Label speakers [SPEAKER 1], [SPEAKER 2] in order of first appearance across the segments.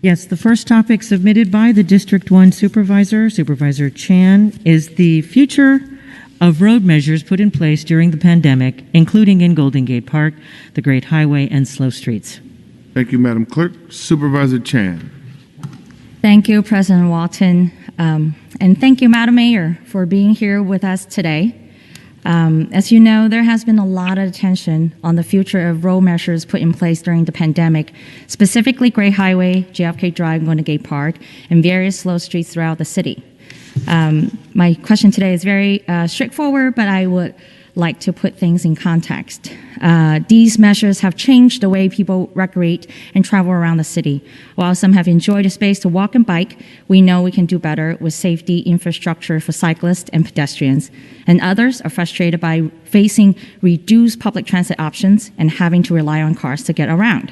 [SPEAKER 1] Yes, the first topic submitted by the District 1 Supervisor, Supervisor Chan, is the future of road measures put in place during the pandemic, including in Golden Gate Park, the Great Highway, and slow streets.
[SPEAKER 2] Thank you, Madam Clerk. Supervisor Chan.
[SPEAKER 3] Thank you, President Walton. And thank you, Madam Mayor, for being here with us today. As you know, there has been a lot of attention on the future of road measures put in place during the pandemic, specifically Great Highway, JFK Drive, Golden Gate Park, and various slow streets throughout the city. My question today is very straightforward, but I would like to put things in context. These measures have changed the way people recreate and travel around the city. While some have enjoyed a space to walk and bike, we know we can do better with safety infrastructure for cyclists and pedestrians. And others are frustrated by facing reduced public transit options and having to rely on cars to get around.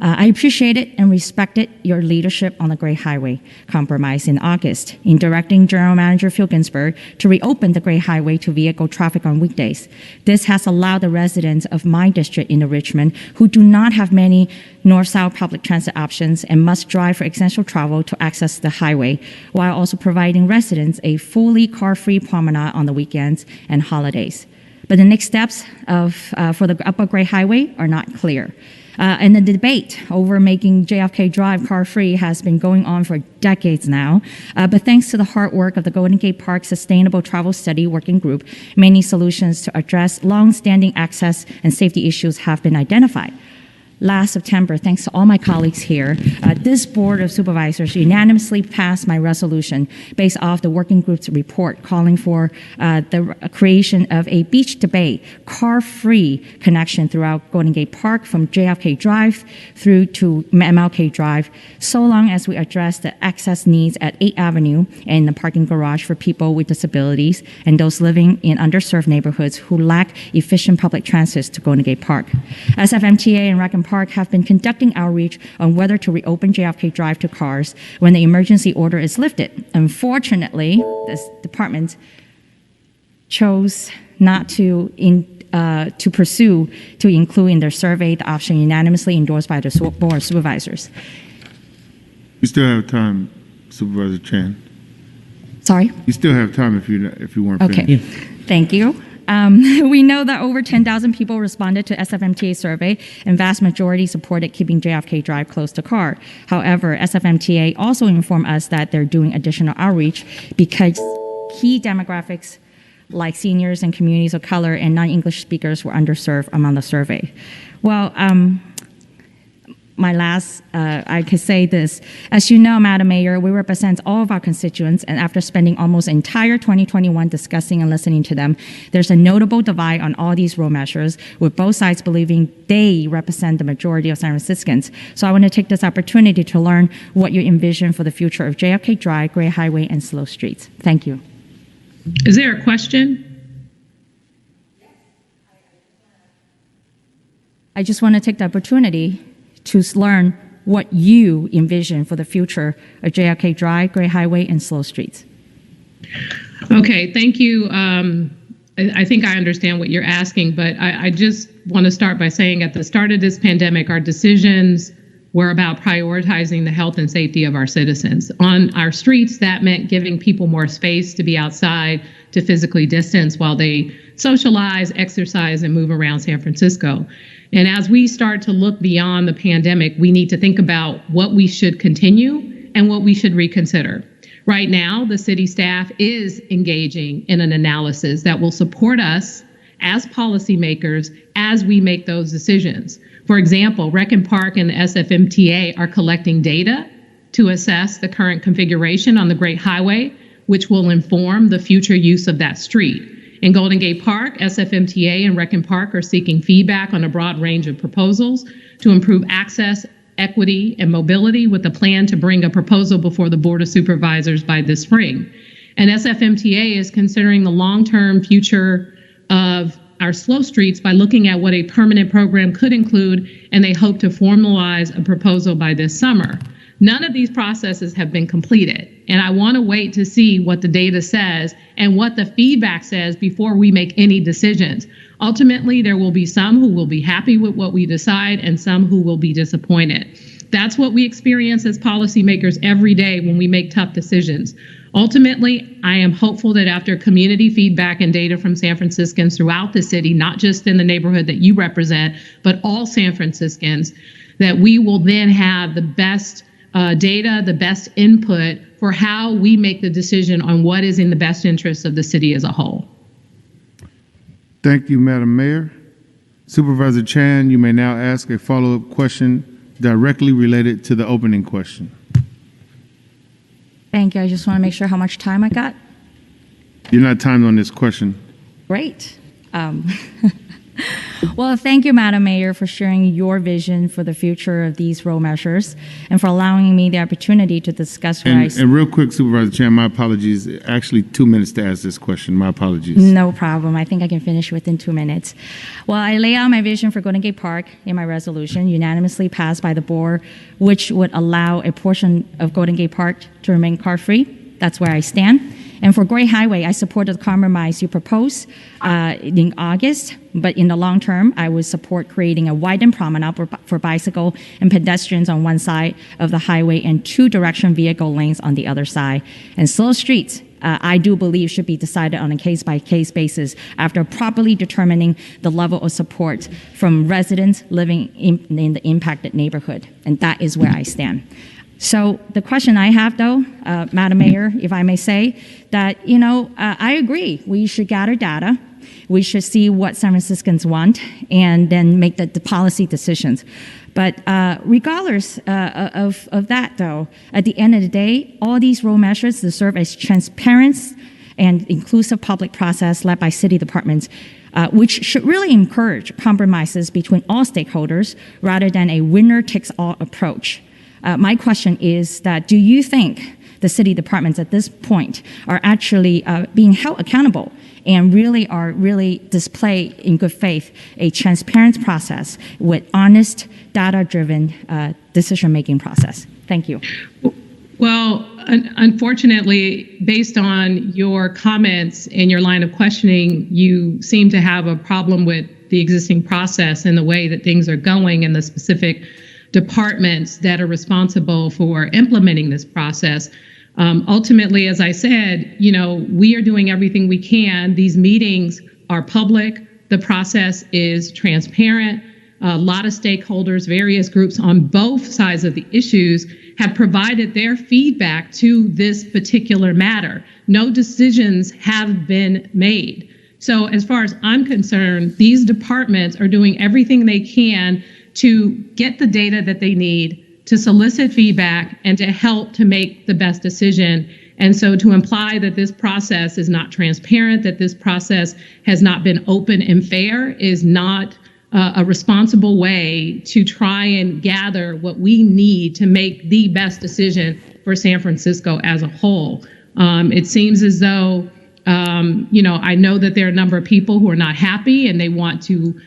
[SPEAKER 3] I appreciated and respected your leadership on the Great Highway Compromise in August in directing General Manager Phil Ginsburg to reopen the Great Highway to vehicle traffic on weekdays. This has allowed the residents of my district in Richmond who do not have many north-south public transit options and must drive for essential travel to access the highway, while also providing residents a fully car-free promenade on the weekends and holidays. But the next steps for the Upper Great Highway are not clear. And the debate over making JFK Drive car-free has been going on for decades now. But thanks to the hard work of the Golden Gate Park Sustainable Travel Study Working Group, many solutions to address long-standing access and safety issues have been identified. Last September, thanks to all my colleagues here, this Board of Supervisors unanimously passed my resolution based off the working group's report calling for the creation of a beach-to-bay, car-free connection throughout Golden Gate Park from JFK Drive through to MLK Drive, so long as we address the access needs at 8th Avenue and the parking garage for people with disabilities and those living in underserved neighborhoods who lack efficient public transit to Golden Gate Park. SFMTA and Rec and Park have been conducting outreach on whether to reopen JFK Drive to cars when the emergency order is lifted. Unfortunately, this department chose not to pursue to include in their survey the option unanimously endorsed by the Board of Supervisors.
[SPEAKER 2] You still have time, Supervisor Chan.
[SPEAKER 3] Sorry?
[SPEAKER 2] You still have time if you weren't
[SPEAKER 3] okay.
[SPEAKER 2] finished.
[SPEAKER 3] Thank you. We know that over 10,000 people responded to SFMTA survey, and vast majority supported keeping JFK Drive close to car. However, SFMTA also informed us that they're doing additional outreach because key demographics like seniors and communities of color and non-English speakers were underserved among the survey. Well, I could say this. As you know, Madam Mayor, we represent all of our constituents, and after spending almost entire 2021 discussing and listening to them, there's a notable divide on all these road measures, with both sides believing they represent the majority of San Franciscans. So I want to take this opportunity to learn what you envision for the future of JFK Drive, Great Highway, and slow streets. Thank you.
[SPEAKER 4] Is there a question?
[SPEAKER 3] I just want to take the opportunity to learn what you envision for the future of JFK Drive, Great Highway, and slow streets.
[SPEAKER 4] Okay, thank you. I think I understand what you're asking, but I just want to start by saying at the start of this pandemic, our decisions were about prioritizing the health and safety of our citizens. On our streets, that meant giving people more space to be outside, to physically distance while they socialize, exercise, and move around San Francisco. And as we start to look beyond the pandemic, we need to think about what we should continue and what we should reconsider. Right now, the city staff is engaging in an analysis that will support us as policymakers as we make those decisions. For example, Rec and Park and the SFMTA are collecting data to assess the current configuration on the Great Highway, which will inform the future use of that street. In Golden Gate Park, SFMTA and Rec and Park are seeking feedback on a broad range of proposals to improve access, equity, and mobility, with a plan to bring a proposal before the Board of Supervisors by this spring. And SFMTA is considering the long-term future of our slow streets by looking at what a permanent program could include, and they hope to formalize a proposal by this summer. None of these processes have been completed, and I want to wait to see what the data says and what the feedback says before we make any decisions. Ultimately, there will be some who will be happy with what we decide and some who will be disappointed. That's what we experience as policymakers every day when we make tough decisions. Ultimately, I am hopeful that after community feedback and data from San Franciscans throughout the city, not just in the neighborhood that you represent, but all San Franciscans, that we will then have the best data, the best input for how we make the decision on what is in the best interest of the city as a whole.
[SPEAKER 2] Thank you, Madam Mayor. Supervisor Chan, you may now ask a follow-up question directly related to the opening question.
[SPEAKER 3] Thank you. I just want to make sure how much time I got.
[SPEAKER 2] You're not timed on this question.
[SPEAKER 3] Great. Well, thank you, Madam Mayor, for sharing your vision for the future of these road measures and for allowing me the opportunity to discuss where
[SPEAKER 2] And real quick, Supervisor Chan, my apologies. Actually, 2 minutes to ask this question. My apologies.
[SPEAKER 3] No problem. I think I can finish within 2 minutes. Well, I lay out my vision for Golden Gate Park in my resolution, unanimously passed by the board, which would allow a portion of Golden Gate Park to remain car-free. That's where I stand. And for Gray Highway, I supported the compromise you proposed in August, but in the long term, I would support creating a widened promenade for bicycle and pedestrians on one side of the highway and two-direction vehicle lanes on the other side. And slow streets, I do believe, should be decided on a case-by-case basis after properly determining the level of support from residents living in the impacted neighborhood. And that is where I stand. So the question I have, though, Madam Mayor, if I may say, that, I agree. We should gather data. We should see what San Franciscans want and then make the policy decisions. But regardless of that, though, at the end of the day, all these road measures deserve a transparent and inclusive public process led by city departments, which should really encourage compromises between all stakeholders rather than a winner-takes-all approach. My question is that, do you think the city departments at this point are actually being held accountable and really display in good faith a transparent process with honest, data-driven decision-making process? Thank you.
[SPEAKER 4] Well, unfortunately, based on your comments and your line of questioning, you seem to have a problem with the existing process and the way that things are going and the specific departments that are responsible for implementing this process. Ultimately, as I said, we are doing everything we can. These meetings are public. The process is transparent. A lot of stakeholders, various groups on both sides of the issues have provided their feedback to this particular matter. No decisions have been made. So as far as I'm concerned, these departments are doing everything they can to get the data that they need, to solicit feedback, and to help to make the best decision. And so to imply that this process is not transparent, that this process has not been open and fair is not a responsible way to try and gather what we need to make the best decision for San Francisco as a whole. It seems as though, I know that there are a number of people who are not happy and they want to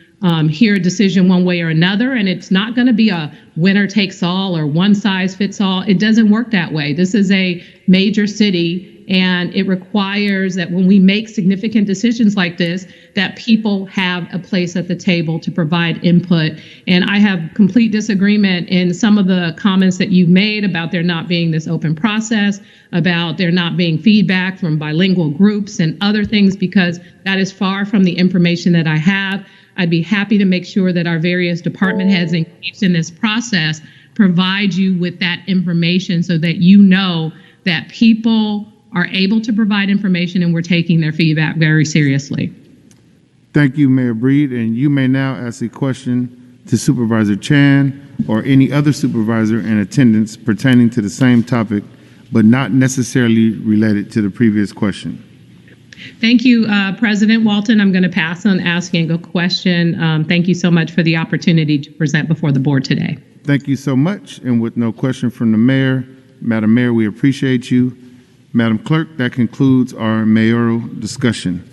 [SPEAKER 4] hear a decision one way or another, and it's not going to be a winner takes all or one size fits all. It doesn't work that way. This is a major city, and it requires that when we make significant decisions like this, that people have a place at the table to provide input. And I have complete disagreement in some of the comments that you've made about there not being this open process, about there not being feedback from bilingual groups and other things, because that is far from the information that I have. I'd be happy to make sure that our various department heads engaged in this process provide you with that information so that you know that people are able to provide information and we're taking their feedback very seriously.
[SPEAKER 2] Thank you, Mayor Breed. And you may now ask a question to Supervisor Chan or any other supervisor in attendance pertaining to the same topic, but not necessarily related to the previous question.
[SPEAKER 4] Thank you, President Walton. I'm going to pass on asking a question. Thank you so much for the opportunity to present before the board today.
[SPEAKER 2] Thank you so much. And with no question from the mayor, Madam Mayor, we appreciate you. Madam Clerk, that concludes our mayoral discussion.